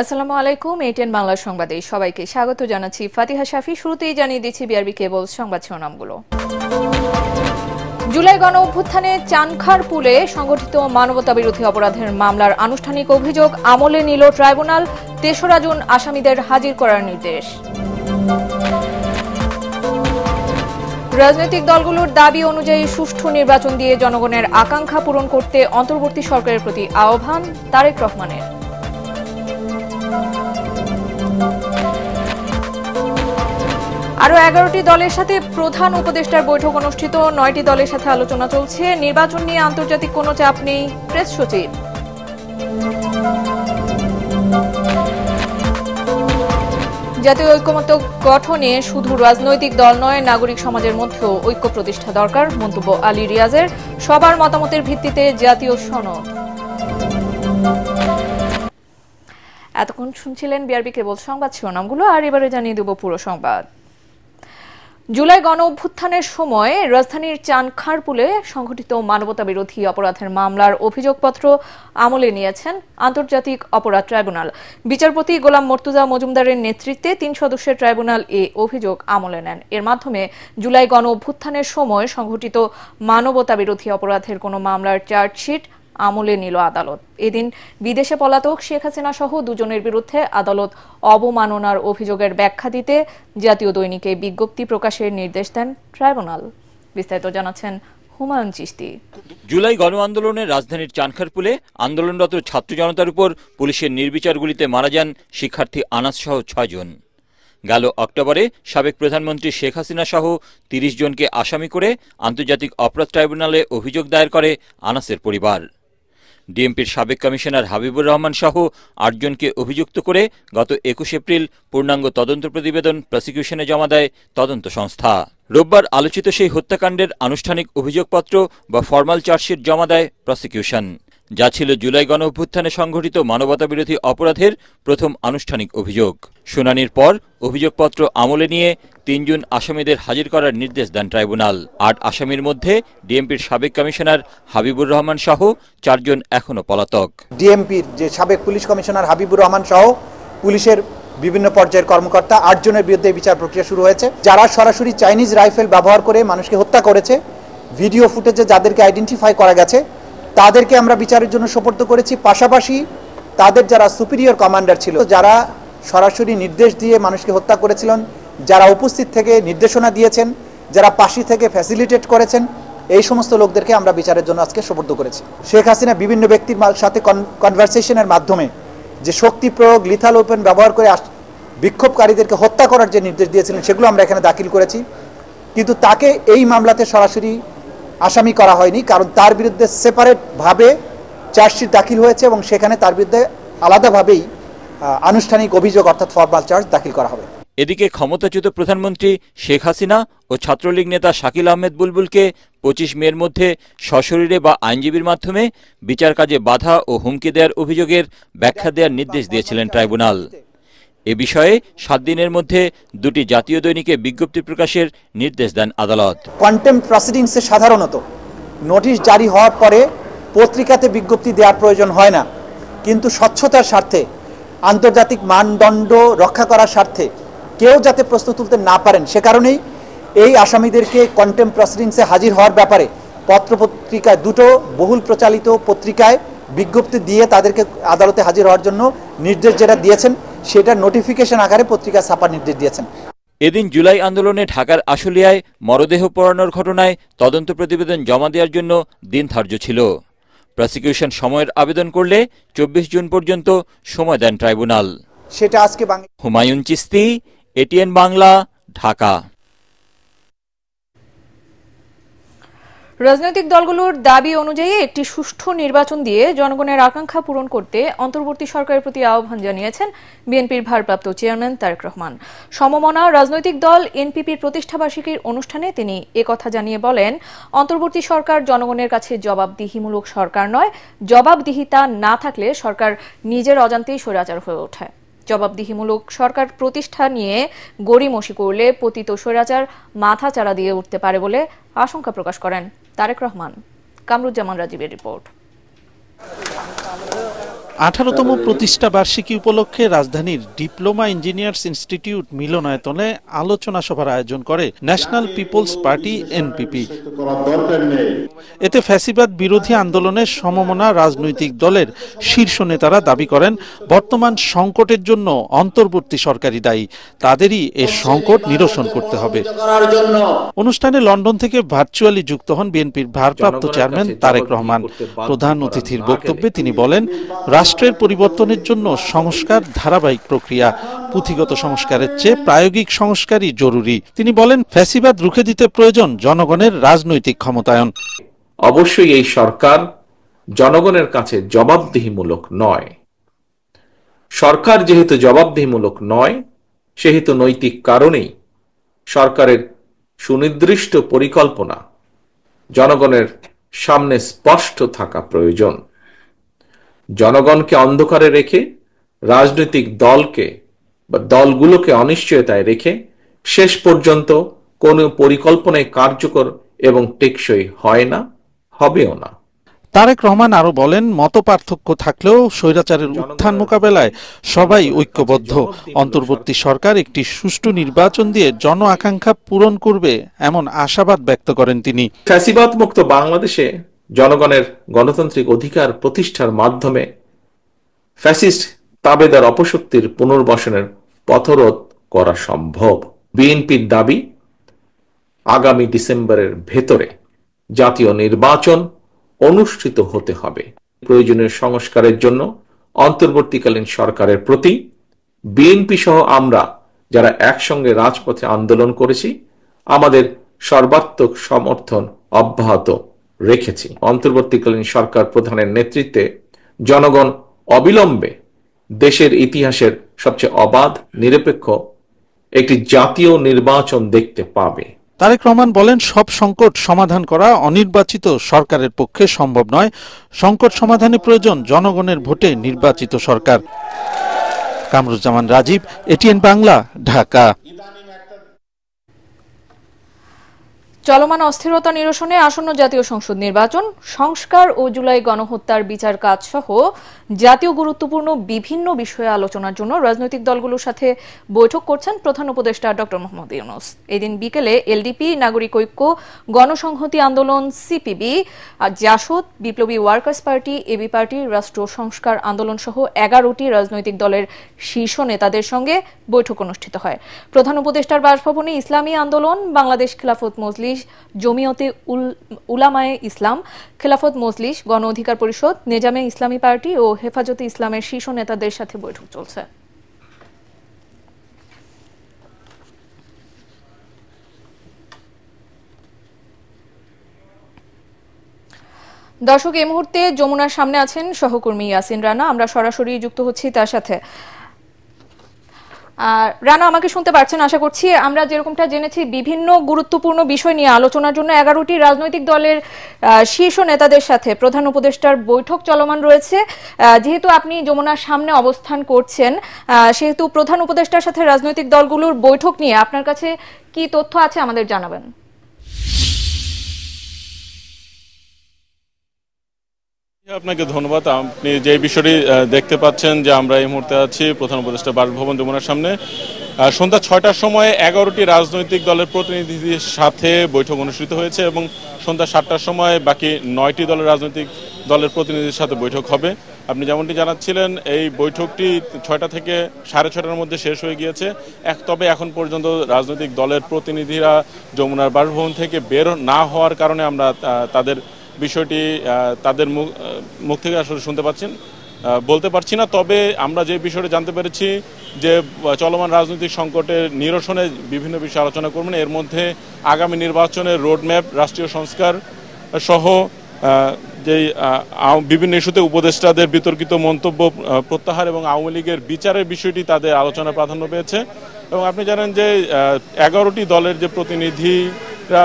আসসালামু আলাইকুম। এটিএন বাংলা সংবাদে সবাইকে স্বাগত জানাচ্ছি। ফাতিহা শাফি। শুরুতেই জানিয়ে দিচ্ছি বিআরবি কেবল সংবাদ শিরোনামগুলো। জুলাই গণ অভ্যুত্থানে চানখারপুলে সংগঠিত মানবতাবিরোধী অপরাধের মামলার আনুষ্ঠানিক অভিযোগ আমলে নিল ট্রাইব্যুনাল। ৩রা জুন আসামিদের হাজির করার নির্দেশ। রাজনৈতিক দলগুলোর দাবি অনুযায়ী সুষ্ঠু নির্বাচন দিয়ে জনগণের আকাঙ্ক্ষা পূরণ করতে অন্তর্বর্তী সরকারের প্রতি আহ্বান তারেক রহমানের। আরও 11টি দলের সাথে প্রধান উপদেষ্টার বৈঠক অনুষ্ঠিত। 9টি দলের সাথে আলোচনা চলছে। নির্বাচন নিয়ে আন্তর্জাতিক কোনো চাপ নেই, প্রেস সচিব। জাতীয় ঐক্যমত্য গঠনে শুধু রাজনৈতিক দল নয়, নাগরিক সমাজের মধ্যেও ঐক্য প্রতিষ্ঠা দরকার, মন্তব্য আলী রিয়াজের। সবার মতামতের ভিত্তিতে জাতীয় সনদ। এতক্ষণ শুনছিলেন বিআরবি কেবল সংবাদ শিরোনামগুলো, আর এবারে জানিয়ে দেব পুরো সংবাদ। জুলাই গণ অভ্যুত্থানের সময় রাজধানীর চানখারপুলে সংঘটিত মানবতাবিরোধী অপরাধের মামলার অভিযোগপত্র আমলে নিয়েছেন আন্তর্জাতিক অপরাধ ট্রাইব্যুনাল। বিচারপতি গোলাম মর্তুজা মজুমদারের নেতৃত্বে ৩ সদস্যের ট্রাইব্যুনাল এ অভিযোগ আমলে নেন। এর মাধ্যমে জুলাই গণ অভ্যুত্থানের সময় সংঘটিত মানবতাবিরোধী অপরাধের কোনো মামলার চার্জশিট আমলে নিল আদালত। এদিন বিদেশে পলাতক শেখ হাসিনা সহ দুজনের বিরুদ্ধে আদালত অবমাননার অভিযোগের ব্যাখ্যা দিতে জাতীয় দৈনিকে বিজ্ঞপ্তি প্রকাশের নির্দেশ দেন ট্রাইব্যুনাল। বিস্তারিত জানাচ্ছেন হুমায়ুন চিশতি। জুলাই গণ আন্দোলনে রাজধানীর চানখারপুলে আন্দোলনরত ছাত্র জনতার উপর পুলিশের নির্বিচার গুলিতে মারা যান শিক্ষার্থী আনাস সহ 6 জন। গেল অক্টোবরে সাবেক প্রধানমন্ত্রী শেখ হাসিনা সহ 30 জনকে আসামি করে আন্তর্জাতিক অপরাধ ট্রাইব্যুনালে অভিযোগ দায়ের করে আনাসের পরিবার। ডিএমপির সাবেক কমিশনার হাবিবুর রহমান সহ 8 জনকে অভিযুক্ত করে গত 21 এপ্রিল পূর্ণাঙ্গ তদন্ত প্রতিবেদন প্রসিকিউশনে জমা দেয় তদন্ত সংস্থা। রোববার আলোচিত সেই হত্যাকাণ্ডের আনুষ্ঠানিক অভিযোগপত্র বা ফরমাল চার্জশিট জমা দেয় প্রসিকিউশন, যা ছিল জুলাই গণ অভ্যুত্থানে সংঘটিত মানবতাবিরোধী অপরাধের প্রথম আনুষ্ঠানিক অভিযোগ। শুনানির পর অভিযোগপত্র আমলে নিয়ে 3 জুন আসামিদের হাজির করার নির্দেশ দেন ট্রাইব্যুনাল। 8 আসামির মধ্যে ডিএমপির সাবেক কমিশনার হাবিবুর রহমান সহ 4 জন এখনো পলাতক। ডিএমপির যে সাবেক পুলিশ কমিশনার হাবিবুর রহমান সহ পুলিশের বিভিন্ন পর্যায়ের কর্মকর্তা 8 জনের বিরুদ্ধে বিচার প্রক্রিয়া শুরু হয়েছে, যারা সরাসরি চাইনিজ রাইফেল ব্যবহার করে মানুষকে হত্যা করেছে। ভিডিও ফুটেজে যাদেরকে আইডেন্টিফাই করা গেছে তাদেরকে আমরা বিচারের জন্য সোপর্দ করেছি। পাশাপাশি তাদের যারা সুপিরিয়র কমান্ডার ছিল, যারা সরাসরি নির্দেশ দিয়ে মানুষকে হত্যা করেছিলেন, যারা উপস্থিত থেকে নির্দেশনা দিয়েছেন, যারা পাশে থেকে ফ্যাসিলিটেট করেছেন, এই সমস্ত লোকদেরকে আমরা বিচারের জন্য আজকে সোপর্দ করেছি। শেখ হাসিনা বিভিন্ন ব্যক্তির সাথে কনভারসেশনের মাধ্যমে যে শক্তি প্রয়োগ, লিথাল ওয়েপন ব্যবহার করে বিক্ষোভকারীদেরকে হত্যা করার যে নির্দেশ দিয়েছিলেন, সেগুলো আমরা এখানে দাখিল করেছি। কিন্তু তাকে এই মামলাতে সরাসরি আসামি করা হয়নি, কারণ তার বিরুদ্ধে সেপারেটভাবে চার্জশিট দাখিল হয়েছে এবং সেখানে তার বিরুদ্ধে আলাদাভাবেই আনুষ্ঠানিক অভিযোগ অর্থাৎ ফরমাল চার্জ দাখিল করা হবে। এদিকে ক্ষমতাচ্যুত প্রধানমন্ত্রী শেখ হাসিনা ও ছাত্রলীগ নেতা শাকিল আহমেদ বুলবুলকে 25 মের মধ্যে সশরীরে বা আইনজীবীর মাধ্যমে বিচার কাজে বাধা ও হুমকি দেওয়ার অভিযোগের ব্যাখ্যা দেওয়ার নির্দেশ দিয়েছিলেন ট্রাইব্যুনাল। এ বিষয়ে 7 দিনের মধ্যে 2টি জাতীয় দৈনিকে বিজ্ঞপ্তি প্রকাশের নির্দেশ দেন আদালত। কন্টেম্পট প্রসিডিংসে সাধারণত নোটিশ জারি হওয়ার পরে পত্রিকাতে বিজ্ঞপ্তি দেওয়ার প্রয়োজন হয় না, কিন্তু স্বচ্ছতার স্বার্থে, আন্তর্জাতিক মানদণ্ড রক্ষা করার স্বার্থে কেউ যাতে প্রশ্ন তুলতে না পারেন, সে কারণেই এই আসামিদেরকে কন্টেম্পট প্রসিডিংসে হাজির হওয়ার ব্যাপারে পত্রপত্রিকায়, 2টো বহুল প্রচালিত পত্রিকায় বিজ্ঞপ্তি দিয়ে তাদেরকে আদালতে হাজির হওয়ার জন্য নির্দেশ যেটা দিয়েছেন, সেটা নোটিফিকেশন আকারে পত্রিকা ছাপার নির্দেশ দিয়েছেন। এদিন জুলাই আন্দোলনে ঢাকার আশুলিয়ায় মরদেহ পোড়ানোর ঘটনায় তদন্ত প্রতিবেদন জমা দেওয়ার জন্য দিন ধার্য ছিল। প্রসিকিউশন সময়ের আবেদন করলে 24 জুন পর্যন্ত সময় দেন ট্রাইব্যুনাল। সেটা আজকে হুমায়ুন চিশতি, এটিএন বাংলা, ঢাকা। রাজনৈতিক দলগুলোর দাবি অনুযায়ী একটি সুষ্ঠু নির্বাচন দিয়ে জনগণের আকাঙ্ক্ষা পূরণ করতে অন্তর্বর্তী সরকারের প্রতি আহ্বান জানিয়েছেন বিএনপির ভারপ্রাপ্ত চেয়ারম্যান তারেক রহমান। সমমনা রাজনৈতিক দল এনপিপির প্রতিষ্ঠাবার্ষিকীর অনুষ্ঠানে তিনি একথা জানিয়ে বলেন, অন্তর্বর্তী সরকার জনগণের কাছে জবাবদিহিমূলক সরকার নয়, জবাবদিহিতা না থাকলে সরকার নিজের অজান্তেই স্বৈরাচার হয়ে ওঠে। জবাবদিহিমূলক সরকার প্রতিষ্ঠা নিয়ে গড়িমসি করলে পতিত স্বৈরাচার মাথা চাড়া দিয়ে উঠতে পারে বলে আশঙ্কা প্রকাশ করেন তারেক রহমান। কামরুজ্জামান রাজীবের রিপোর্ট। 18তম প্রতিষ্ঠা বার্ষিকী উপলক্ষে রাজধানীর ডিপ্লোমা ইঞ্জিনিয়ার্স ইনস্টিটিউট মিলনায়তনে আলোচনা সভার আয়োজন করে ন্যাশনাল পিপলস পার্টি এনপিপি। এতে ফ্যাসিবাদ বিরোধী আন্দোলনের সমমনা রাজনৈতিক দলের শীর্ষ নেতারা দাবি করেন বর্তমান সংকটের জন্য অন্তর্বর্তী সরকারই দায়ী, তাদেরই এ সংকট নিরসন করতে হবে। অনুষ্ঠানে লন্ডন থেকে ভার্চুয়ালি যুক্ত হন বিএনপির ভারপ্রাপ্ত চেয়ারম্যান তারেক রহমান। প্রধান অতিথির বক্তব্যে তিনি বলেন, রাষ্ট্রের পরিবর্তনের জন্য সংস্কার ধারাবাহিক প্রক্রিয়া, পুঁথিগত সংস্কারের চেয়ে প্রায়োগিক সংস্কারই জরুরি। তিনি বলেন, ফ্যাসিবাদ রুখে দিতে প্রয়োজন জনগণের রাজনৈতিক ক্ষমতায়ন। অবশ্যই এই সরকার জনগণের কাছে জবাবদিহিমূলক নয়। সরকার যেহেতু জবাবদিহিমূলক নয়, সেহেতু নৈতিক কারণেই সরকারের সুনির্দিষ্ট পরিকল্পনা জনগণের সামনে স্পষ্ট থাকা প্রয়োজন। জনগণকে অন্ধকারে রেখে, রাজনৈতিক দলকে বা দলগুলোকে অনিশ্চয়তায় রেখে শেষ পর্যন্ত কোনো পরিকল্পনায় কার্যকর এবং টেকসই হয় না, হবেও না। তারেক রহমান আরো বলেন, মতপার্থক্য থাকলেও স্বৈরাচারের উত্থান মোকাবেলায় সবাই ঐক্যবদ্ধ। অন্তর্বর্তী সরকার একটি সুষ্ঠু নির্বাচন দিয়ে জন আকাঙ্ক্ষা পূরণ করবে এমন আশাবাদ ব্যক্ত করেন তিনি। ফ্যাসিবাদ মুক্ত বাংলাদেশে জনগণের গণতান্ত্রিক অধিকার প্রতিষ্ঠার মাধ্যমে ফ্যাসিস্ট তাবেদার অপশক্তির পুনর্বাসনের পথরোধ করা সম্ভব। বিএনপির দাবি, আগামী ডিসেম্বরের ভেতরে জাতীয় নির্বাচন অনুষ্ঠিত হতে হবে। প্রয়োজনীয় সংস্কারের জন্য অন্তর্বর্তীকালীন সরকারের প্রতি বিএনপি সহ আমরা যারা একসঙ্গে রাজপথে আন্দোলন করেছি, আমাদের সর্বাত্মক সমর্থন অব্যাহত রেখেছি। অন্তর্বর্তীকালীন সরকার প্রধানের নেতৃত্বে জনগণ অবিলম্বে দেশের ইতিহাসের সবচেয়ে অবাধ, নিরপেক্ষ একটি জাতীয় নির্বাচন দেখতে পাবে। তারেক রহমান বলেন, সব সংকট সমাধান করা অনির্বাচিত সরকারের পক্ষে সম্ভব নয়। সংকট সমাধানে প্রয়োজন জনগণের ভোটে নির্বাচিত সরকার। কামরুজ্জামান রাজীব, এটিএন বাংলা, ঢাকা। চলমান অস্থিরতা নিরসনে আসন্ন জাতীয় সংসদ নির্বাচন, সংস্কার ও জুলাই গণহত্যার বিচার কাজ সহ জাতীয় গুরুত্বপূর্ণ বিভিন্ন বিষয়ে আলোচনার জন্য রাজনৈতিক দলগুলোর সাথে বৈঠক করছেন প্রধান উপদেষ্টা ডক্টর মোহাম্মদ ইউনূস। এদিন বিকেলে এলডিপি, নাগরিক ঐক্য, গণসংহতি আন্দোলন, সিপিবি, জাসদ, বিপ্লবী ওয়ার্কার্স পার্টি, এবি পার্টি, রাষ্ট্র সংস্কার আন্দোলন সহ 11টি রাজনৈতিক দলের শীর্ষ নেতাদের সঙ্গে বৈঠক অনুষ্ঠিত হয়। প্রধান উপদেষ্টার বাসভবনে ইসলামী আন্দোলন, বাংলাদেশ খেলাফত মজলিস, জমিয়তে উলামায়ে ইসলাম, খেলাফত মজলিস, গণ অধিকার পরিষদ, নেজামে ইসলামী পার্টি ও হেফাজতে ইসলামের শীর্ষ নেতাদের সাথে বৈঠক চলছে। দর্শক, এই মুহূর্তে যমুনার সামনে আছেন সহকর্মী ইয়াসিন রানা। আমরা সরাসরি যুক্ত হচ্ছি তার সাথে। রানা, আমাকে শুনতে পারছেন আশা করছি। আমরা যেরকমটা জেনেছি, বিভিন্ন গুরুত্বপূর্ণ বিষয় নিয়ে আলোচনার জন্য 11টি রাজনৈতিক দলের শীর্ষ নেতাদের সাথে প্রধান উপদেষ্টার বৈঠক চলমান রয়েছে। যেহেতু আপনি যমুনার সামনে অবস্থান করছেন, সেহেতু প্রধান উপদেষ্টার সাথে রাজনৈতিক দলগুলোর বৈঠক নিয়ে আপনার কাছে কি তথ্য আছে আমাদের জানাবেন। আপনাকে ধন্যবাদ। আপনি যে বিষয়টি দেখতে পাচ্ছেন যে আমরা এই মুহূর্তে আছি প্রধান উপদেষ্টা বাসভবন যমুনার সামনে। সন্ধ্যা 6টার সময় 11টি রাজনৈতিক দলের প্রতিনিধিদের সাথে বৈঠক অনুষ্ঠিত হয়েছে এবং সন্ধ্যা 7টার সময় বাকি 9টি দলের রাজনৈতিক দলের প্রতিনিধিদের সাথে বৈঠক হবে। আপনি যেমনটি জানাচ্ছিলেন, এই বৈঠকটি 6টা থেকে 6:30টার মধ্যে শেষ হয়ে গিয়েছে। তবে এখন পর্যন্ত রাজনৈতিক দলের প্রতিনিধিরা যমুনার বাসভবন থেকে বের না হওয়ার কারণে আমরা তাদের বিষয়টি তাদের মুখ থেকে আসলে বলতে পারছি না। তবে আমরা যে বিষয়টি জানতে পেরেছি যে চলমান রাজনৈতিক সংকটের নিরসনে বিভিন্ন বিষয়ে আলোচনা করবেন। এর মধ্যে আগামী নির্বাচনের রোডম্যাপ, রাষ্ট্রীয় সংস্কার সহ যেই বিভিন্ন ইস্যুতে উপদেষ্টাদের বিতর্কিত মন্তব্য প্রত্যাহার এবং আওয়ামী লীগের বিচারের বিষয়টি তাদের আলোচনা প্রাধান্য পেয়েছে। এবং আপনি জানেন যে 11টি দলের যে প্রতিনিধিরা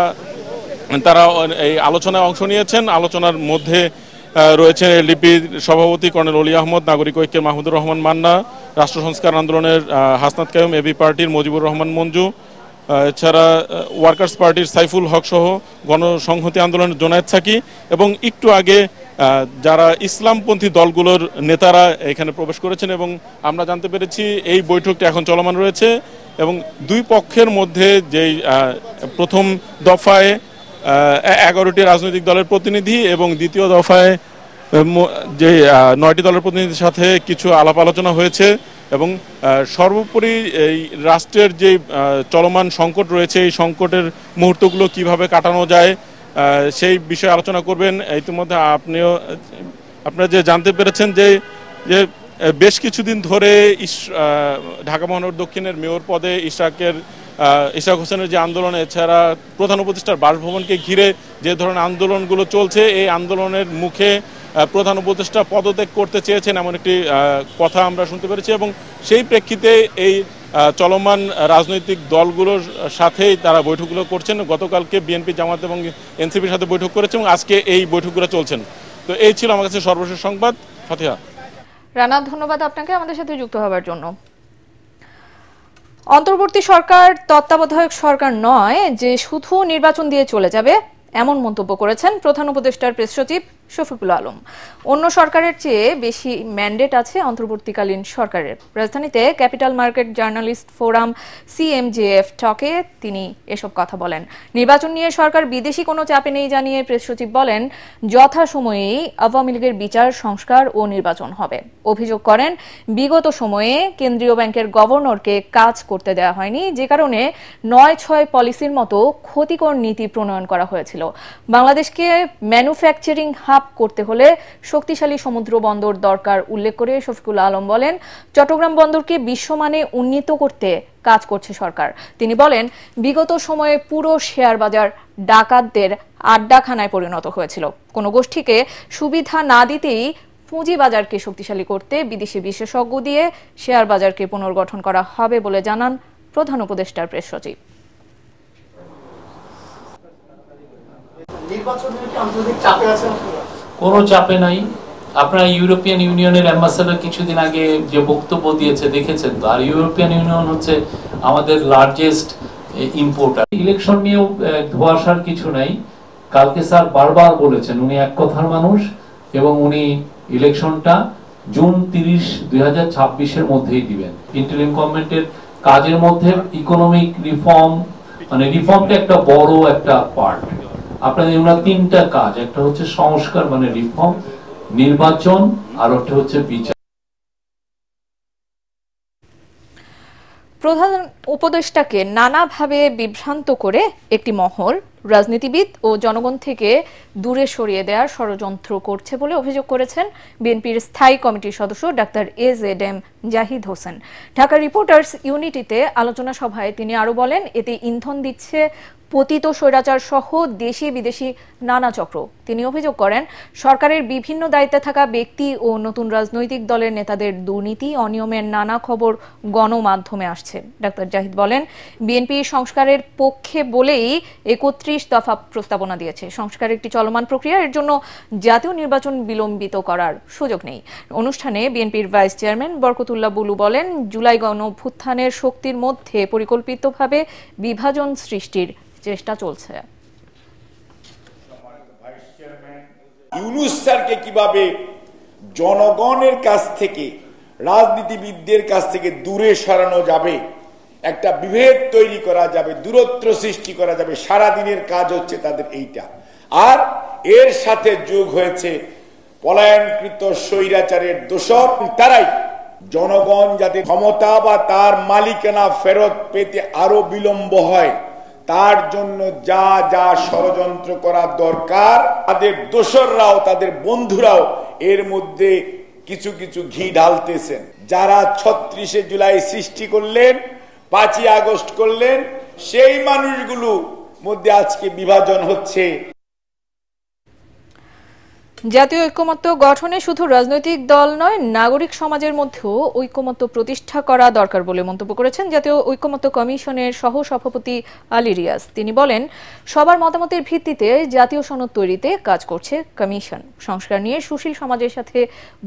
তারা এই আলোচনায় অংশ নিয়েছেন। আলোচনার মধ্যে রয়েছেন এলডিপির সভাপতি কর্নেল অলি আহমদ, নাগরিক ঐক্যের মাহমুদুর রহমান মান্না, রাষ্ট্র সংস্কার আন্দোলনের হাসনাত কায়ুম, এবি পার্টির মুজিবুর রহমান মঞ্জু, এছাড়া ওয়ার্কার্স পার্টির সাইফুল হক সহ গণসংহতি আন্দোলনের জোনায়েদ সাকি এবং একটু আগে যারা ইসলামপন্থী দলগুলোর নেতারা এখানে প্রবেশ করেছেন এবং আমরা জানতে পেরেছি এই বৈঠকটি এখন চলমান রয়েছে এবং দুই পক্ষের মধ্যে যেই প্রথম দফায় 11টি রাজনৈতিক দলের প্রতিনিধি এবং দ্বিতীয় দফায় যে 9টি দলের প্রতিনিধির সাথে কিছু আলাপ আলোচনা হয়েছে এবং সর্বোপরি এই রাষ্ট্রের যে চলমান সংকট রয়েছে এই সংকটের মুহূর্তগুলো কিভাবে কাটানো যায় সেই বিষয়ে আলোচনা করবেন। ইতিমধ্যে আপনারা যে জানতে পেরেছেন যে বেশ কিছুদিন ধরে ঢাকা মহানগর দক্ষিণের মেয়র পদে ইশরাক হোসেনের যে আন্দোলন, এছাড়া প্রধান উপদেষ্টার বাসভবনকে ঘিরে যে ধরনের আন্দোলনগুলো চলছে, এই আন্দোলনের মুখে প্রধান উপদেষ্টা পদত্যাগ করতে চেয়েছেন এমন একটি কথা আমরা শুনতে পেরেছি এবং সেই প্রেক্ষিতে এই চলমান রাজনৈতিক দলগুলোর সাথেই তারা বৈঠকগুলো করছেন। গতকালকে বিএনপি, জামাত এবং এনসিপির সাথে বৈঠক করেছে এবং আজকে এই বৈঠকগুলো চলছেন। তো এই ছিল আমার কাছে সর্বশেষ সংবাদ। ফাতিহা। রানা, ধন্যবাদ আপনাকে আমাদের সাথে যুক্ত হওয়ার জন্য। অন্তর্বর্তী সরকার তত্ত্বাবধায়ক সরকার নয় যে শুধু নির্বাচন দিয়ে চলে যাবে, এমন মন্তব্য করেছেন প্রধান উপদেষ্টার প্রেস সচিব শফিকুল আলম। অন্য সরকারের চেয়ে বেশি ম্যান্ডেট আছে অন্তর্বর্তীকালীন সরকারের। রাজধানীতে capital market journalist forum CMJF টকে তিনি এসব কথা বলেন। নির্বাচন নিয়ে সরকার বিদেশি কোনো চাপে নেই জানিয়ে প্রেস সচিব বলেন, যথাসময়েই আওয়ামী লীগের বিচার, সংস্কার ও নির্বাচন হবে। অভিযোগ করেন, বিগত সময়ে কেন্দ্রীয় ব্যাংকের গভর্নরকে কাজ করতে দেওয়া হয়নি, যে কারণে ৯/৬ পলিসির মতো ক্ষতিকর নীতি প্রণয়ন করা হয়েছিল। বাংলাদেশকে ম্যানুফ্যাকচারিং হাব করতে হলে শক্তিশালী সমুদ্র বন্দর দরকার উল্লেখ করে শফিকুল আলম বলেন, চট্টগ্রাম বন্দরকে বিশ্বমানে উন্নীত করতে কাজ করছে সরকার। তিনি বলেন, বিগত সময়ে পুরো শেয়ার বাজার ডাকাতদের আড্ডাখানায় পরিণত হয়েছিল। কোনো গোষ্ঠীকে সুবিধা না দিতেই পুঁজিবাজারকে শক্তিশালী করতে বিদেশি বিশেষজ্ঞ দিয়ে শেয়ার বাজারকে পুনর্গঠন করা হবে বলে জানান প্রধান উপদেষ্টার প্রেস সচিব। কোনো চাপে নাই। আপনারা ইউরোপিয়ান ইউনিয়নের অ্যাম্বাসেডর কিছুদিন আগে যে বক্তব্য দিয়েছে দেখেছেন তো। আর ইউরোপিয়ান ইউনিয়ন হচ্ছে আমাদের লার্জেস্ট ইম্পোর্টার। ইলেকশন নিয়েও ধোঁয়াশার কিছু নাই। কালকে স্যার বারবার বলেছেন উনি এক কথার মানুষ এবং উনি ইলেকশনটা জুন 30, 2026 মধ্যেই দিবেন। ইন্টারিম গভর্নমেন্টের কাজের মধ্যে ইকোনমিক রিফর্ম, মানে রিফর্মটা একটা বড় একটা পার্ট। আপনাদের ওনার 3টা কাজ, একটা হচ্ছে সংস্কার মানে রিফর্ম, নির্বাচন, আর একটা হচ্ছে বিচার। প্রধান উপদেষ্টাকে নানাভাবে বিভ্রান্ত করে একটি মহল রাজনীতিবিদ ও জনগণ থেকে দূরে সরিয়ে দেওয়ার ষড়যন্ত্র করছে বলে অভিযোগ করেছেন বিএনপির স্থায়ী কমিটির সদস্য doctor AZM Zahid Hossain. Dhaka reporters ইউনিটিতে আলোচনা সভায় তিনি আরো বলেন, এতে ইন্ধন দিচ্ছে পতিত স্বৈরাচার সহ দেশি বিদেশি নানা চক্র। তিনি অভিযোগ করেন, সরকারের বিভিন্ন দায়িত্বে থাকা ব্যক্তি ও নতুন রাজনৈতিক দলের নেতাদের দুর্নীতি, অনিয়মের নানা খবর গণমাধ্যমে আসছে। ডাক্তার জাহিদ বলেন, বিএনপি সংস্কারের পক্ষে বলেই 31 দফা প্রস্তাবনা দিয়েছে। সংস্কার একটি চলমান প্রক্রিয়া, এর জন্য জাতীয় নির্বাচন বিলম্বিত করার সুযোগ নেই। অনুষ্ঠানে বিএনপির ভাইস চেয়ারম্যান বরকতুল্লাহ বুলু বলেন, জুলাই গণঅভ্যুত্থানের শক্তির মধ্যে পরিকল্পিতভাবে বিভাজন সৃষ্টির চেষ্টা চলছে। ইউনূস স্যারকে কিভাবে জনগণের কাছ থেকে, রাজনীতিবিদদের কাছ থেকে দূরে সরানো যাবে, একটা বিভেদ তৈরি করা যাবে, দূরত্ব সৃষ্টি করা যাবে, সারাদিনের কাজ হচ্ছে তাদের এইটা। আর এর সাথে যোগ হয়েছে পলায়নকৃত স্বৈরাচারের দোষর। তারাই জনগণ যাতে ক্ষমতা বা তার মালিকানা ফেরত পেতে আরো বিলম্ব হয়, তার জন্য যা যা ষড়যন্ত্র করা দরকার, তাদের দোসররাও, তাদের বন্ধুরাও এর মধ্যে কিছু কিছু ঘি ঢালতেছেন। যারা 36শে জুলাই সৃষ্টি করলেন, 5ই আগস্ট করলেন, সেই মানুষগুলো মধ্যে আজকে বিভাজন হচ্ছে। জাতীয় ঐক্যমত্য গঠনে শুধু রাজনৈতিক দল নয়, নাগরিক সমাজের মধ্যেও ঐক্যমত্য প্রতিষ্ঠা করা দরকার বলে মন্তব্য করেছেন জাতীয় ঐক্যমত্য কমিশনের সহ সভাপতি আলী রিয়াজ। তিনি বলেন, সবার মতামতের ভিত্তিতে জাতীয় সনদ তৈরিতে কাজ করছে কমিশন। সংস্কার নিয়ে সুশীল সমাজের সাথে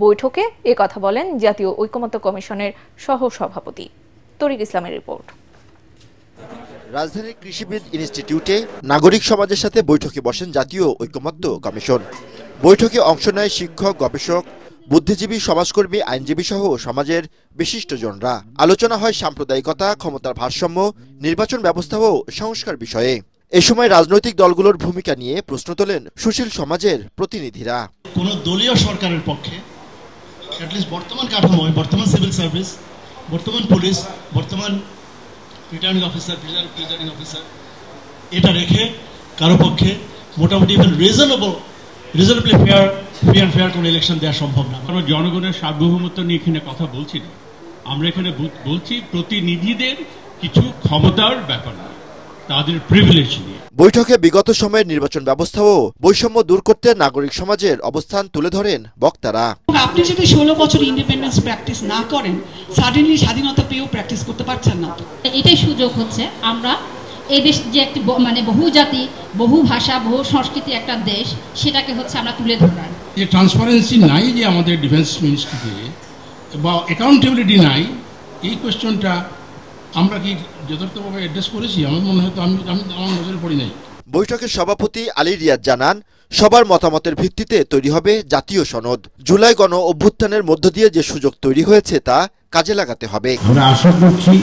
বৈঠকে এ কথা বলেন জাতীয় ঐক্যমত্য কমিশনের সহ সভাপতি। তরিক ইসলামের রিপোর্ট। রাজধানীর কৃষিবিদ ইনস্টিটিউটে নাগরিক সমাজের সাথে বৈঠকে বসেন জাতীয় ঐক্যমত্য কমিশন। বৈঠকে অংশ নেয় শিক্ষক, গবেষক, বুদ্ধিজীবী, সমাজকর্মী, আইনজীবী সহ সমাজের বিশিষ্টজনরা। আলোচনা হয় সাম্প্রদায়িকতা, ক্ষমতার ভারসাম্য, নির্বাচন ব্যবস্থা ও সংস্কার বিষয়ে। এ সময় রাজনৈতিক দলগুলোর ভূমিকা নিয়ে প্রশ্ন তোলেন সুশীল সমাজের প্রতিনিধিরা। কোন দলীয় সরকারের পক্ষে বর্তমান কাঠামো, বর্তমান সিভিল সার্ভিস, বর্তমান পুলিশ, বর্তমান রিটার্নিং অফিসার, প্রিজাইডিং অফিসার, এটা রেখে কারো পক্ষে মোটামুটি রিজনেবলি ফেয়ার কোনো ইলেকশন দেওয়া সম্ভব না। আমরা জনগণের সার্বভৌমত্ব নিয়ে এখানে কথা বলছি না, আমরা এখানে বলছি প্রতিনিধিদের কিছু ক্ষমতার ব্যাপার না, তাদের প্রিভিলেজ নিয়ে। বৈঠকে বিগত সময়ের নির্বাচন ব্যবস্থা ও বৈষম্য দূর করতে নাগরিক সমাজের অবস্থান তুলে ধরেন বক্তারা। আপনি যদি 16 বছর ইন্ডিপেন্ডেন্স প্র্যাকটিস না করেন, সাডেনলি স্বাধীনতা পেয়েও প্র্যাকটিস করতে পারছেন না। এটাই সুযোগ হচ্ছে আমরা এই দেশ যে একটি বহু জাতি, বহু ভাষা, বহু সংস্কৃতি একটা দেশ, সেটাকে হচ্ছে আমরা তুলে ধরার। যে ট্রান্সপারেন্সি নাই যে আমাদের ডিফেন্স মিনিস্ট্রিতে বা অ্যাকাউন্টেবিলিটি নাই, এই কোয়েশ্চনটা আমরা কি যথার্থভাবে অ্যাড্রেস করেছি? আমার মনে হয় তো আমি আমার নজরে পড়ি নাই। বৈঠকের সভাপতি আলী রিয়াজ জানান, সবার মতামতের ভিত্তিতে তৈরি হবে জাতীয় সনদ। জুলাই গণ অভ্যুত্থানের মধ্য দিয়ে যে সুযোগ তৈরি হয়েছে তা কাজে লাগাতে হবে। আমরা আশা করছি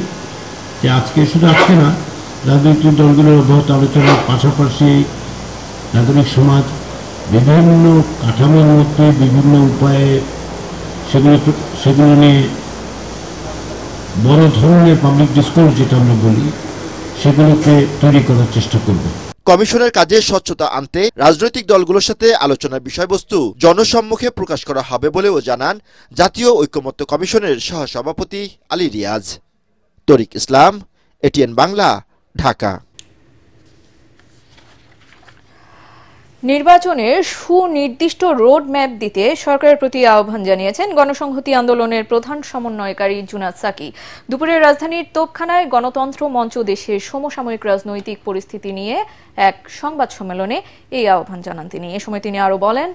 যে শুধু আজকে না, রাজনৈতিক দলগুলোর অব্যাহত আলোচনার পাশাপাশি নাগরিক সমাজ বিভিন্ন কাঠামোর মধ্যে বিভিন্ন উপায়ে সেগুলো নিয়ে বড় ধরনের পাবলিক ডিসকোর্স যেটা আমরা বলি, সেগুলোকে তৈরি করার চেষ্টা করব। কমিশনের কাজে স্বচ্ছতা আনতে রাজনৈতিক দলগুলোর সাথে আলোচনার বিষয়বস্তু জনসম্মুখে প্রকাশ করা হবে বলেও জানান জাতীয় ঐকমত্য কমিশনের সহসভাপতি আলী রিয়াজ। তরিক ইসলাম, এটিএন বাংলা, ঢাকা। নির্বাচনের সুনির্দিষ্ট রোড ম্যাপ দিতে সরকারের প্রতি আহ্বান জানিয়েছেন গণসংহতি আন্দোলনের প্রধান সমন্বয়কারী জুনাদ সাকি। দুপুরে রাজধানীর তোপখানায় গণতন্ত্র মঞ্চ দেশের সমসাময়িক রাজনৈতিক পরিস্থিতি নিয়ে এক সংবাদ সম্মেলনে এই আহ্বান জানান তিনি। এ সময় তিনি আরো বলেন,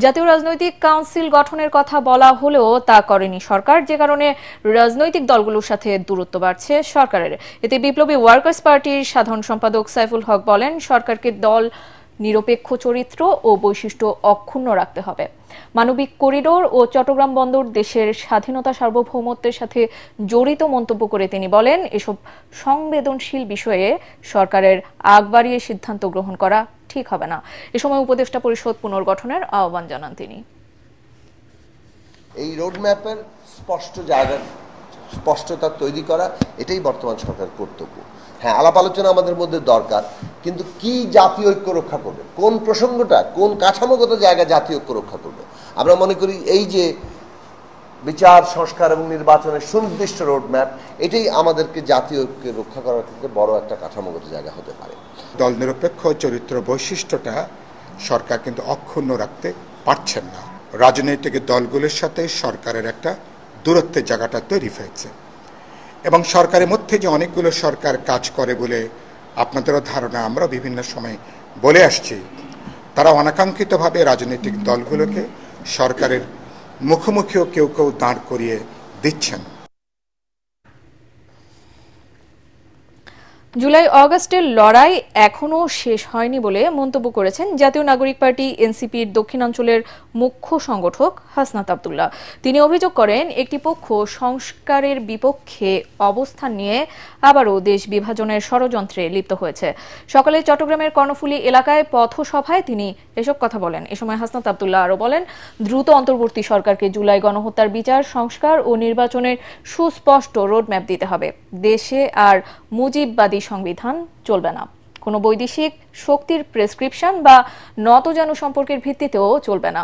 জাতীয় রাজনৈতিক কাউন্সিল গঠনের কথা বলা হলেও তা করেনি সরকার, যে কারণে রাজনৈতিক দলগুলোর সাথে দূরত্ব বাড়ছে সরকারের। এতে বিপ্লবী ওয়ার্কার্স পার্টির সাধারণ সম্পাদক সাইফুল হক বলেন, সরকারকে দল নিরপেক্ষ চরিত্র ও বৈশিষ্ট্য অক্ষুণ্ণ রাখতে হবে। মানবিক করিডোর ও চট্টগ্রাম বন্দর দেশের স্বাধীনতা সার্বভৌমত্বের সাথে জড়িত মন্তব্য করে তিনি বলেন, এসব সংবেদনশীল বিষয়ে সরকারের আগ বাড়িয়ে সিদ্ধান্ত গ্রহণ করা ঠিক হবে না। এ সময় উপদেষ্টা পরিষদ পুনর্গঠনের আহ্বান জানান তিনি। এই রোডম্যাপের স্পষ্টতা তৈরি করা, এটাই বর্তমান সরকারের কর্তব্য। হ্যাঁ, আলাপ আলোচনা আমাদের মধ্যে দরকার, কিন্তু কি জাতীয় ঐক্য রক্ষা করবে, কোন প্রসঙ্গটা, কোন কাঠামোগত জায়গা জাতীয় ঐক্য রক্ষা করবে। আমরা মনে করি এই যে বিচার, সংস্কার এবং নির্বাচনের সুনির্দিষ্ট রোডম্যাপ, এটাই আমাদেরকে জাতীয় ঐক্য রক্ষা করার ক্ষেত্রে বড় একটা কাঠামোগত জায়গা হতে পারে। দল নিরপেক্ষ চরিত্র বৈশিষ্ট্যটা সরকার কিন্তু অক্ষুণ্ণ রাখতে পারছেন না। রাজনৈতিক দলগুলোর সাথে সরকারের একটা দূরত্বের জায়গাটা তৈরি হয়েছে, এবং সরকারের মধ্যে যে অনেকগুলো সরকার কাজ করে বলে আপনাদেরও ধারণা, আমরা বিভিন্ন সময় বলে আসছি, তারা অনাকাঙ্ক্ষিতভাবে রাজনৈতিক দলগুলোকে সরকারের মুখোমুখিও কেউ কেউ দাঁড় করিয়ে দিচ্ছেন। জুলাই অগাস্টের লড়াই এখনো শেষ হয়নি বলে মন্তব্য করেছেন জাতীয় নাগরিক পার্টি এনসিপির দক্ষিণাঞ্চলের মুখ্য সংগঠক হাসনাত আব্দুল্লাহ। তিনি অভিযোগ করেন, একটি পক্ষ সংস্কারের বিপক্ষে অবস্থান নিয়ে আবারও দেশ বিভাজনের ষড়যন্ত্রে লিপ্ত হয়েছে। সকালে চট্টগ্রামের কর্ণফুলী এলাকায় পথসভায় তিনি এসব কথা বলেন। এ সময় হাসনাত আব্দুল্লাহ আরও বলেন, দ্রুত অন্তর্বর্তী সরকারকে জুলাই গণহত্যার বিচার, সংস্কার ও নির্বাচনের সুস্পষ্ট রোডম্যাপ দিতে হবে। দেশে আর মুজিববাদী সংবিধান চলবে না, কোনো বৈদেশিক শক্তির প্রেসক্রিপশন বা নতজানু সম্পর্কের ভিত্তিতেও চলবে না।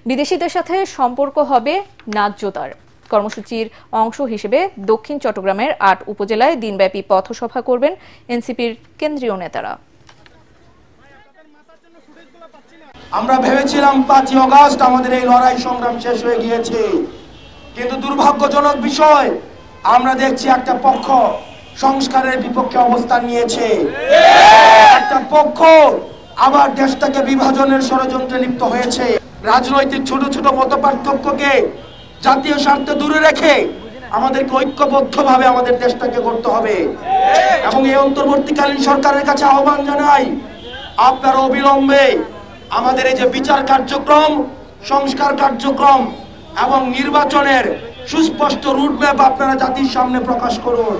বিদেশিদের সাথে সম্পর্ক হবে ন্যায্যতার। কর্মসূচির অংশ হিসেবে দক্ষিণ চট্টগ্রামের ৮ উপজেলায় দিনব্যাপী পথসভা করবেন এনসিপির কেন্দ্রীয় নেতারা। আমরা ভেবেছিলাম 5ই আগস্ট আমাদের এই লড়াই সংগ্রাম শেষ হয়ে গিয়েছে, কিন্তু দুর্ভাগ্যজনক বিষয়, আমরা দেখছি একটা পক্ষ সংস্কারের বিপক্ষে অবস্থান নিয়েছে, একটা পক্ষ আবার দেশটাকে বিভাজনের ষড়যন্ত্রে লিপ্ত হয়েছে। রাজনৈতিক ছোট ছোট মতপার্থক্যকে জাতীয় স্বার্থে দূরে রেখে আমাদেরকে ঐক্যবদ্ধভাবে আমাদের দেশটাকে গড়তে হবে। এবং এই অন্তর্বর্তীকালীন সরকারের কাছে আহ্বান জানাই, আপনারা অবিলম্বে আমাদের এই যে বিচার কার্যক্রম, সংস্কার কার্যক্রম এবং নির্বাচনের সুস্পষ্ট রুটম্যাপ আপনারা জাতির সামনে প্রকাশ করুন।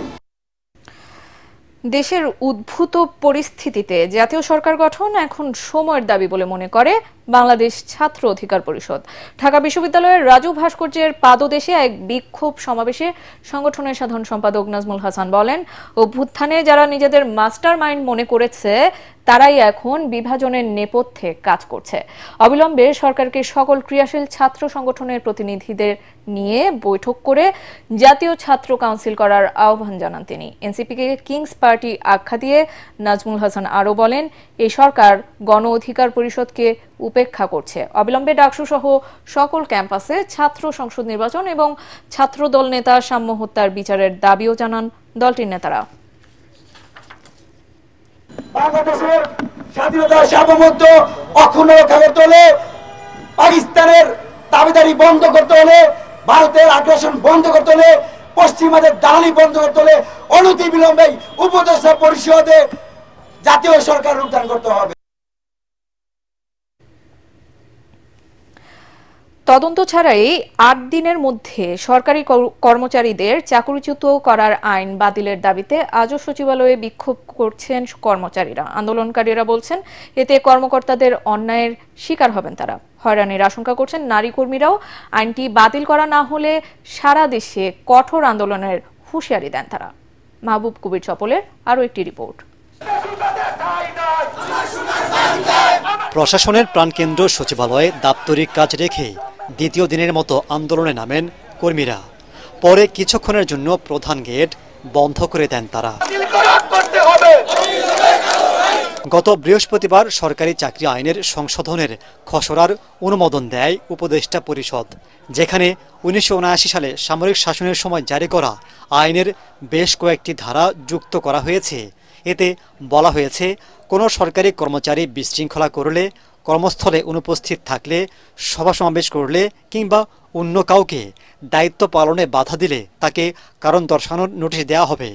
দেশের উদ্ভূত পরিস্থিতিতে জাতীয় সরকার গঠন এখন সময়ের দাবি বলে মনে করে বাংলাদেশ ছাত্র অধিকার পরিষদ। ঢাকা বিশ্ববিদ্যালয়ের রাজু ভাস্কর্যের পাদদেশে এক বিক্ষোভ সমাবেশে সংগঠনের সাধারণ সম্পাদক নাজমুল হাসান বলেন, অভ্যুত্থানে যারা নিজেদের মাস্টার মাইন্ড মনে করেছে তারাই এখন বিভাজনের নেপথ্যে কাজ করছে। অবিলম্বে সরকারকে সকল ক্রিয়াশীল ছাত্র সংগঠনের প্রতিনিধিদের নিয়ে বৈঠক করে জাতীয় ছাত্র কাউন্সিল করার আহ্বান জানান তিনি। এনসিপিকে কিংস পার্টি আখ্যা দিয়ে নাজমুল হাসান আরও বলেন, এই সরকার গণ অধিকার পরিষদকে উপেক্ষা করছে। অবিলম্বে ডাকসু সহ সকল ক্যাম্পাসে ছাত্র সংসদ নির্বাচন এবং ছাত্রদল নেতা সাম্য হত্যার বিচারের দাবিও জানান দলটির নেতারা। বাংলাদেশের স্বাধীনতা সার্বভৌমত্ব অক্ষুণ্ণ রক্ষা করতে হলে, পাকিস্তানের দাবিদারি বন্ধ করতে হলে, ভারতের আগ্রাসন বন্ধ করতে হলে, পশ্চিমাদের দালালি বন্ধ করতে হলে অনতি বিলম্বে উপদেষ্টা পরিষদে জাতীয় সরকার রূপদান করতে হবে। তদন্ত ছাড়াই ৮ দিনের মধ্যে সরকারি কর্মচারীদের চাকরিচ্যুত করার আইন বাতিলের দাবিতে আজও সচিবালয়ে বিক্ষোভ করছেন কর্মচারীরা। আন্দোলনকারীরা বলছেন, এতে কর্মকর্তাদের অন্যায়ের শিকার হবেন তারা। হয়রানির আশঙ্কা করছেন নারী কর্মীরাও। আইনটি বাতিল করা না হলে সারা দেশে কঠোর আন্দোলনের হুঁশিয়ারি দেন তারা। মাহবুব কবির চপলের আরও একটি রিপোর্ট। প্রশাসনের প্রাণকেন্দ্র সচিবালয়ে দাপ্তরিক কাজ রেখে দ্বিতীয় দিনের মতো আন্দোলনে নামেন কর্মীরা। পরে কিছুক্ষণের জন্য প্রধান গেট বন্ধ করে দেন তারা। গত বৃহস্পতিবার সরকারি চাকরি আইনের সংশোধনের খসড়ার অনুমোদন দেয় উপদেষ্টা পরিষদ, যেখানে ১৯৭৯ সালে সামরিক শাসনের সময় জারি করা আইনের বেশ কয়েকটি ধারা যুক্ত করা হয়েছে। এতে বলা হয়েছে, কোনো সরকারি কর্মচারী বিশৃঙ্খলা করলে, কর্মস্থলে অনুপস্থিত থাকলে, সভা সমাবেশ করলে কিংবা অন্য কাউকে দায়িত্ব পালনে বাধা দিলে তাকে কারণ দর্শানোর নোটিশ দেওয়া হবে।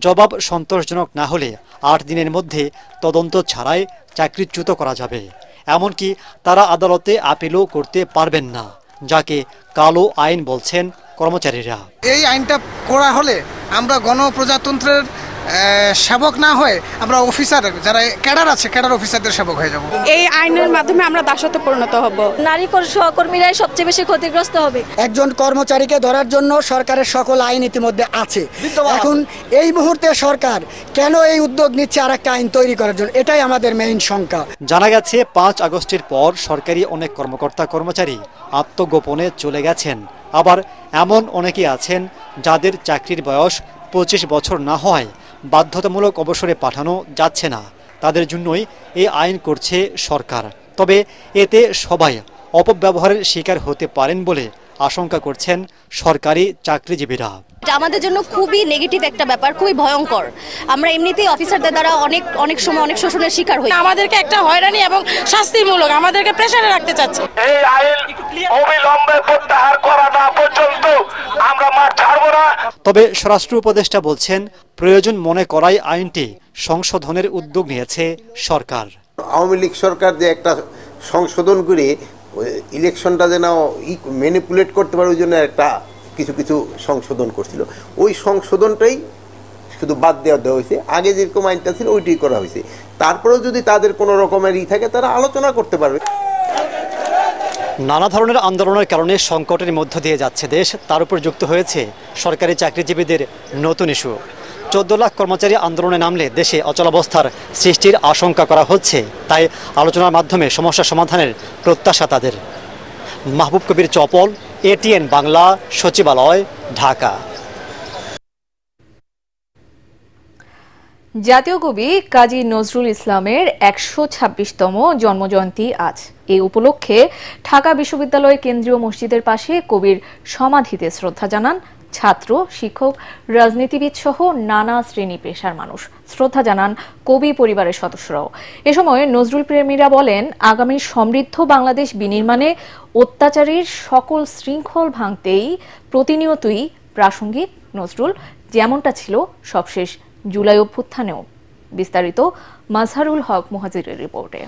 জবাব সন্তোষজনক না হলে ৮ দিনের মধ্যে তদন্ত ছাড়াই চাকরিচ্যুত করা যাবে। এমনকি তারা আদালতে আপিলও করতে পারবেন না, যাকে কালো আইন বলছেন কর্মচারীরা। এই আইনটা করা হলে আমরা গণপ্রজাতন্ত্রের সেবক না হয়ে আমরা অফিসার, যারা ক্যাডার আছে ক্যাডার অফিসারদের সেবক হয়ে যাব। এই আইনের মাধ্যমে আমরা দাসত্বে পরিণত হব। নারী সহকর্মীরাই সবচেয়ে বেশি ক্ষতিগ্রস্ত হবে। একজন কর্মচারীকে ধরার জন্য সরকারের সকল আইন ইতিমধ্যে আছে। এখন এই মুহূর্তে সরকার কেন এই উদ্যোগ নিচ্ছে আরেকটা আইন তৈরি করার জন্য, এটাই আমাদের মেইন শঙ্কা। জানা গেছে ৫ আগস্টের পর সরকারি অনেক কর্মকর্তা কর্মচারী আত্মগোপনে চলে গেছেন। আবার এমন অনেকেই আছেন যাদের চাকরির বয়স ২৫ বছর না হয় বাধ্যতামূলক অবসরে পাঠানো যাচ্ছে না। তাদের জন্যই এই আইন করছে সরকার। তবে এতে সবাই অপব্যবহারের শিকার হতে পারেন বলে আশঙ্কা করছেন সরকারি চাকরিজীবীরা। আমাদের জন্য খুবই নেগেটিভ একটা ব্যাপার, খুবই ভয়ঙ্কর। আমরা এমনিতেই অফিসারদের দ্বারা অনেক সময় অনেক শোষণের শিকার হই। আমাদেরকে একটা হয়রানি এবং শাস্তিমূলক আমাদেরকে প্রেসারে রাখতে চাচ্ছে। এই আইন অবিলম্বে প্রত্যাহার করা না পর্যন্ত আমরা মাঠ ছাড়ব না। তবে স্বরাষ্ট্র উপদেষ্টা বলছেন, প্রয়োজন মনে করাই আইনটি সংশোধনের উদ্যোগ নিয়েছে সরকার। আওয়ামী লীগ সরকার যে একটা সংশোধন করে ইলেকশনটা যেন ম্যানিপুলেট করতে পারে, ওই জন্য একটা কিছু সংশোধন করছিল। ওই সংশোধনটাই শুধু বাদ দেওয়া হয়েছে। আগে যেরকম আইনটা ছিল ওইটাই করা হয়েছে। তারপরেও যদি তাদের কোনো রকমের থাকে তারা আলোচনা করতে পারবে। নানা ধরনের আন্দোলনের কারণে সংকটের মধ্য দিয়ে যাচ্ছে দেশ, তার উপর যুক্ত হয়েছে সরকারি চাকরিজীবীদের নতুন ইস্যু। ১৪ লাখ কর্মচারী আন্দোলনে নামলে দেশে অচলাবস্থার সৃষ্টির আশঙ্কা করা হচ্ছে। তাই আলোচনার মাধ্যমে সমস্যা সমাধানের প্রত্যাশা তাদের। মাহবুব কবির চপল, এটিএন বাংলা, সচিবালয়, ঢাকা। জাতীয় কবি কাজী নজরুল ইসলামের ১২৬তম জন্মজয়ন্তী আজ। এই উপলক্ষে ঢাকা বিশ্ববিদ্যালয় কেন্দ্রীয় মসজিদের পাশে কবির সমাধিতে শ্রদ্ধা জানান ছাত্র, শিক্ষক, রাজনীতিবিদ সহ নানা শ্রেণী পেশার মানুষ। শ্রদ্ধা জানান কবি পরিবারের সদস্যরাও। এ সময় নজরুল প্রেমীরা বলেন, আগামী সমৃদ্ধ বাংলাদেশ বিনির্মাণে অত্যাচারীর সকল শৃঙ্খল ভাঙতেই প্রতিনিয়তই প্রাসঙ্গিক নজরুল, যেমনটা ছিল সবশেষ জুলাই অভ্যুত্থানেও। বিস্তারিত মাজহারুল হক মুহাজিরের রিপোর্টে।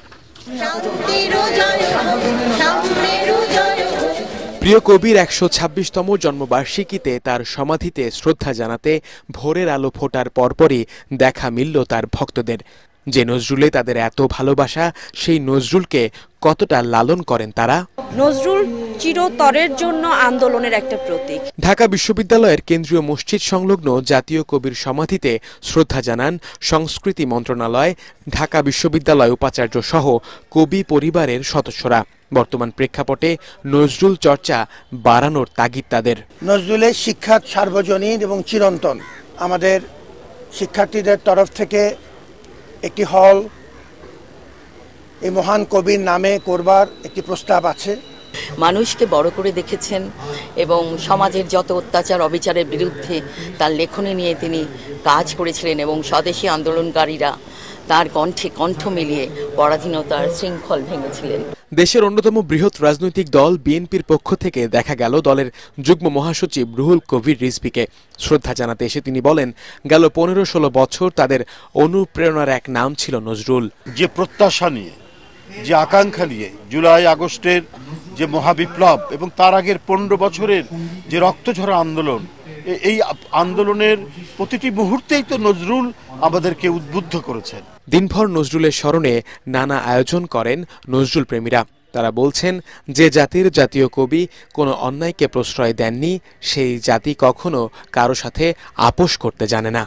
প্রিয় কবির ১২৬তম জন্মবার্ষিকীতে তার সমাধিতে শ্রদ্ধা জানাতে ভোরের আলো ফোটার পরপরই দেখা মিলল তার ভক্তদের। যে নজরুলে তাদের এত ভালোবাসা, সেই নজরুলকে কতটা লালন করেন তারা। নজরুল চিরতরের জন্য আন্দোলনের একটা প্রতীক। ঢাকা বিশ্ববিদ্যালয়ের কেন্দ্রীয় মসজিদ সংলগ্ন জাতীয় কবির সমাধিতে শ্রদ্ধা জানান সংস্কৃতি মন্ত্রণালয়, ঢাকা বিশ্ববিদ্যালয় উপাচার্য সহ কবি পরিবারের সদস্যরা। বর্তমান প্রেক্ষাপটে নজরুল চর্চা বাড়ানোর তাগিদ তাদের। নজরুলের শিক্ষা সার্বজনীন এবং চিরন্তন। আমাদের শিক্ষার্থীদের তরফ থেকে একটি হল এই মহান কবির নামে করবার একটি প্রস্তাব আছে। মানুষকে বড় করে দেখেছেন এবং সমাজের যত অত্যাচার অবিচারের বিরুদ্ধে তার লেখনী নিয়ে তিনি কাজ করেছিলেন এবং স্বদেশী আন্দোলনকারীরা তার কণ্ঠে কণ্ঠ মিলিয়ে পরাধীনতার শৃঙ্খল ভেঙেছিলেন। দেশের অন্যতম বৃহৎ রাজনৈতিক দল বিএনপির পক্ষ থেকে দেখা গেল দলের যুগ্ম মহাসচিব রুহুল কবির রিজভীকে। শ্রদ্ধা জানাতে এসে তিনি বলেন, গেল ১৫-১৬ বছর তাদের অনুপ্রেরণার এক নাম ছিল নজরুল। যে প্রত্যাশা নিয়ে, যে আকাঙ্ক্ষা নিয়ে জুলাই আগস্টের যে মহাবিপ্লব এবং তার আগের ১৫ বছরের যে রক্তঝরা আন্দোলন, এই আন্দোলনের প্রতিটি মুহূর্তেই তো নজরুল আমাদেরকে উদ্বুদ্ধ করেছেন। দিনভর নজরুলের স্মরণে নানা আয়োজন করেন নজরুল প্রেমীরা। তারা বলছেন, যে জাতির জাতীয় কবি কোনো অন্যায়কে প্রশ্রয় দেননি, সেই জাতি কখনো কারো সাথে আপোষ করতে জানে না।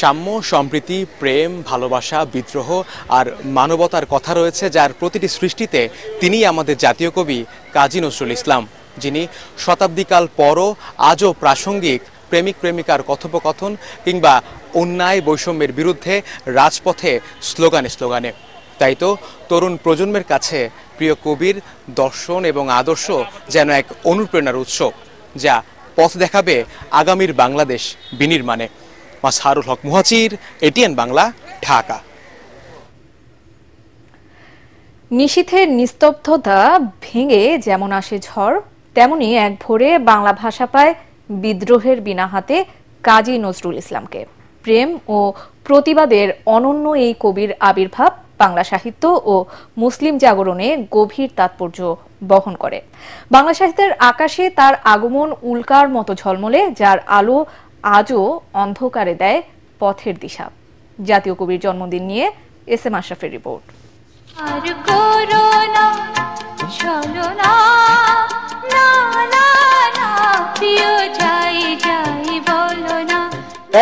সাম্য, সম্প্রীতি, প্রেম, ভালোবাসা, বিদ্রোহ আর মানবতার কথা রয়েছে, যার প্রতিটি সৃষ্টিতে তিনিই আমাদের জাতীয় কবি কাজী নজরুল ইসলাম, যিনি শতাব্দীকাল পরও আজও প্রাসঙ্গিক প্রেমিক প্রেমিকার কথোপকথন কিংবা অন্যায় বৈষম্যের বিরুদ্ধে রাজপথে স্লোগানে স্লোগানে। তাই তো তরুণ প্রজন্মের কাছে প্রিয় কবির দর্শন এবং আদর্শ যেন এক অনুপ্রেরণার উৎস, যা পথ দেখাবে আগামীর বাংলাদেশ বিনির্মাণে। মাসহারুল হক মুহাজির, এটিএন বাংলা, ঢাকা। নিশীথের নিস্তব্ধতা ভেঙে যেমন আসে ঝড়, তেমনি এক ভোরে বাংলা ভাষা পায় বিদ্রোহের বিনা হাতে কাজী নজরুল ইসলামকে। প্রেম ও প্রতিবাদের অনন্য এই কবির আবির্ভাব বাংলা সাহিত্য ও মুসলিম জাগরণে গভীর তাৎপর্য বহন করে। বাংলা সাহিত্যের আকাশে তার আগমন উল্কার মতো ঝলমলে, যার আলো আজও অন্ধকারে দেয় পথের দিশা। জাতীয় কবির জন্মদিন নিয়ে এসএম আশরাফের রিপোর্ট।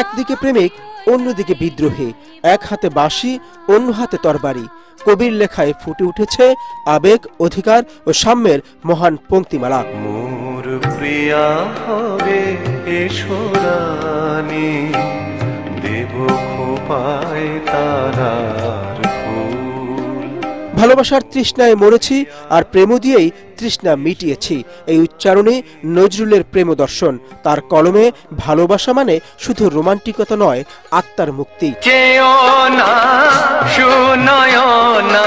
একদিকে প্রেমিক, অন্যদিকে বিদ্রোহী, এক হাতে বাঁশি, অন্য হাতে তরবারি। কবির লেখায় ফুটে উঠেছে আবেগ, অধিকার ও সাম্যের মহান পংক্তিমালা। মোর প্রিয়া হবে এসো রানী, দেব খোপায় তারার ফুল। ভালোবাসার তৃষ্ণায় মরেছি আর প্রেম দিয়েই তৃষ্ণা মিটিয়েছি, এই উচ্চারণে নজরুলের প্রেম দর্শন। তার কলমে ভালোবাসা মানে শুধু রোমান্টিকতা নয়, আত্মার মুক্তি। চেও না, শুনয় না,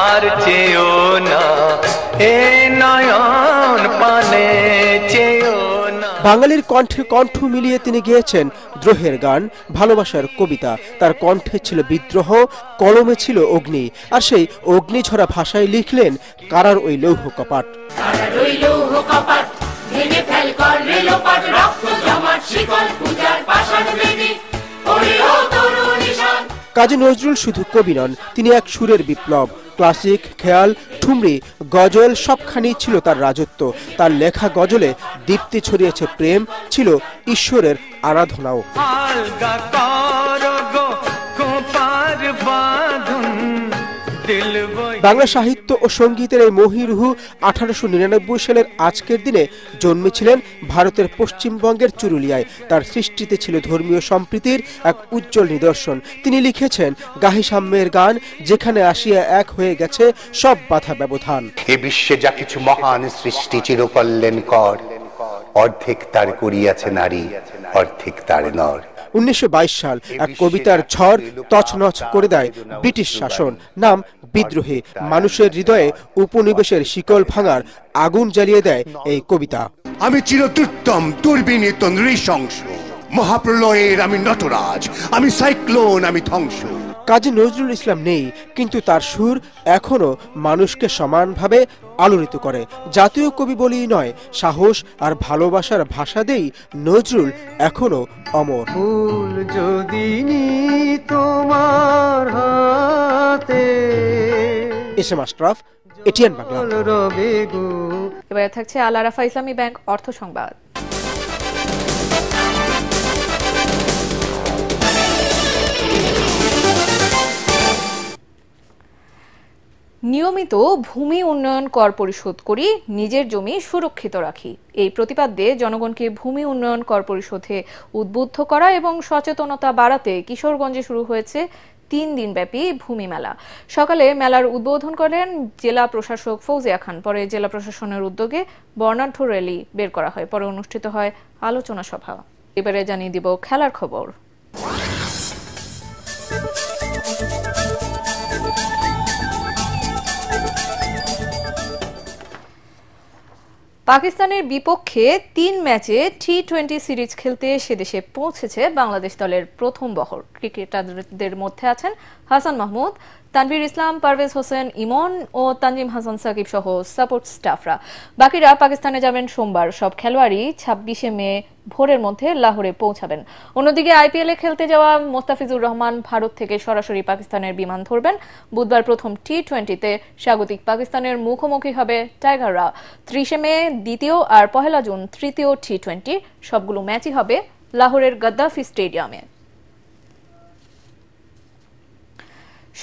আর চেও না, এ নয়ন পানে চেও না। বাঙালির কণ্ঠে কণ্ঠ মিলিয়ে তিনি গেয়েছেন দ্রোহের গান, ভালোবাসার কবিতা। তার কণ্ঠে ছিল বিদ্রোহ, কলমে ছিল অগ্নি, আর সেই অগ্নিঝরা ভাষায় লিখলেন কারার ওই লৌহ কপাট। কাজী নজরুল শুধু কবি নন, তিনি এক সুরের বিপ্লব। ক্লাসিক, খেয়াল, ঠুমরি, গজল সবখানি ছিল তার রাজত্ব। তার লেখা গজলে দীপ্তি ছড়িয়েছে প্রেম, ছিল ঈশ্বরের আরাধনাও। বাংলা সাহিত্য ও সঙ্গীতের এই মহিরুহু 1899 সালের আজকের দিনে জন্মেছিলেন ভারতের পশ্চিমবঙ্গের চুরুলিয়ায়। তার সৃষ্টিতে ছিল ধর্মীয় সম্প্রীতির এক উজ্জ্বল নিদর্শন। তিনি লিখেছেন গাহি সাম্যের গান, যেখানে আসিয়া এক হয়ে গেছে সব বাধা ব্যবধান। এ বিশ্বে যা কিছু মহান সৃষ্টি চিরকল্যাণ কর, অর্ধেক তার করিয়াছে নারী, অর্ধেক তার নর। 1922 সাল এক কবিতার ঝড় তছনছ করে দেয় ব্রিটিশ শাসন। নাম বিদ্রোহী। মানুষের হৃদয়ে উপনিবেশের শিকল ভাঙার আগুন জ্বালিয়ে দেয় এই কবিতা। আমি চিরতুত্তম দুর্বিনীত নৃশংস, মহাপ্রলয়ের আমি নটরাজ, আমি সাইক্লোন, আমি ধ্বংস। কাজী নজরুল ইসলাম নেই, কিন্তু তার সুর এখনো মানুষকে সমানভাবে আলোড়িত করে। জাতীয় কবি বলেই নয়, সাহস আর ভালোবাসার ভাষা দেই নজরুল এখনো অমর। ফুল যদি তোমার হাতে। SM Ashraf, ATN Bangla. এবারে থাকছে আল আরাফা ইসলামী ব্যাংক অর্থ সংবাদ। নিয়মিত ভূমি উন্নয়ন কর পরিশোধ করি, নিজের জমি সুরক্ষিত রাখি, এই প্রতিপাদ্যে জনগণকে ভূমি উন্নয়ন কর পরিশোধে উদ্বুদ্ধ করা এবং সচেতনতা বাড়াতে কিশোরগঞ্জে শুরু হয়েছে 3 দিনব্যাপী ভূমি মেলা। সকালে মেলার উদ্বোধন করেন জেলা প্রশাসক ফৌজিয়া খান। পরে জেলা প্রশাসনের উদ্যোগে বর্ণাঢ্য র্যালি বের করা হয়। পরে অনুষ্ঠিত হয় আলোচনা সভা। এবারে জানিয়ে দিব খেলার খবর। পাকিস্তানের বিপক্ষে 3 ম্যাচে টি-20 সিরিজ খেলতে সেদেশে পৌঁছেছে বাংলাদেশ দলের প্রথম বহর। ক্রিকেটারদের মধ্যে আছেন হাসান মাহমুদ, তানভীর ইসলাম, পারভেজ হোসেন ইমন ও তানজিম হাসান সাকিব সহ সাপোর্ট স্টাফরা। বাকিরা পাকিস্তানে যাবেন সোমবার। সব খেলোয়াড়ই 26শে মে ভোরের মধ্যে লাহোরে পৌঁছাবেন। অন্যদিকে আইপিএলে খেলতে যাওয়া মোস্তাফিজুর রহমান ভারত থেকে সরাসরি পাকিস্তানের বিমান ধরবেন। বুধবার প্রথম টি-20তে স্বাগতিক পাকিস্তানের মুখোমুখি হবে টাইগাররা। 30শে মে দ্বিতীয় আর 1 জুন তৃতীয় টি-20। সবগুলো ম্যাচই হবে লাহোরের গাদ্দাফি স্টেডিয়ামে।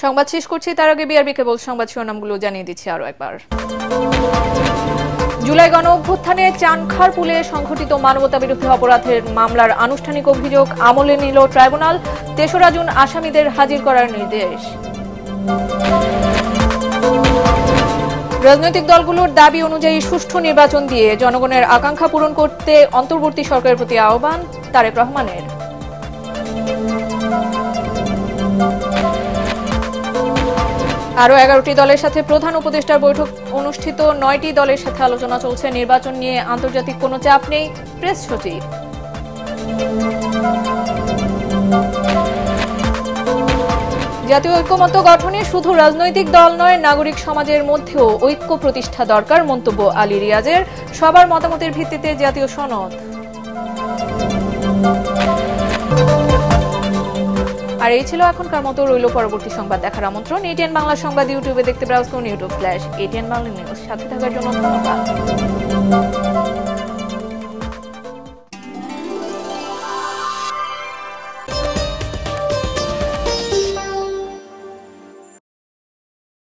সংবাদ শেষ করছি, তার আগে বিআরবি কেবল সংবাদ শিরোনামগুলো জানিয়ে দিচ্ছি আরো একবার। জুলাই গণ অভ্যুত্থানে চানখারপুলে সংঘটিত মানবতা বিরোধী অপরাধের মামলার আনুষ্ঠানিক অভিযোগ আমলে নিল ট্রাইব্যুনাল। 3রা জুন আসামিদের হাজির করার নির্দেশ। রাজনৈতিক দলগুলোর দাবি অনুযায়ী সুষ্ঠু নির্বাচন দিয়ে জনগণের আকাঙ্ক্ষা পূরণ করতে অন্তর্বর্তী সরকারের প্রতি আহ্বান তারেক রহমানের। আরো 11টি দলের সাথে প্রধান উপদেষ্টার বৈঠক অনুষ্ঠিত। 9টি দলের সাথে আলোচনা চলছে। নির্বাচন নিয়ে আন্তর্জাতিক কোনো চাপ নেই, প্রেস সচিব। জাতীয় ঐক্যমত্য গঠনে শুধু রাজনৈতিক দল নয়, নাগরিক সমাজের মধ্যেও ঐক্য প্রতিষ্ঠা দরকার, মন্তব্য আলী রিয়াজের। সবার মতামতের ভিত্তিতে জাতীয় সনদ। আর এই ছিল এখনকার মতো। রইল পরবর্তী সংবাদ দেখার আমন্ত্রণ। এটিএন বাংলা সংবাদ ইউটিউবে দেখতে ব্রাউজ করুন, youtube/ATN Bangla News। সাথে থাকার জন্য ধন্যবাদ।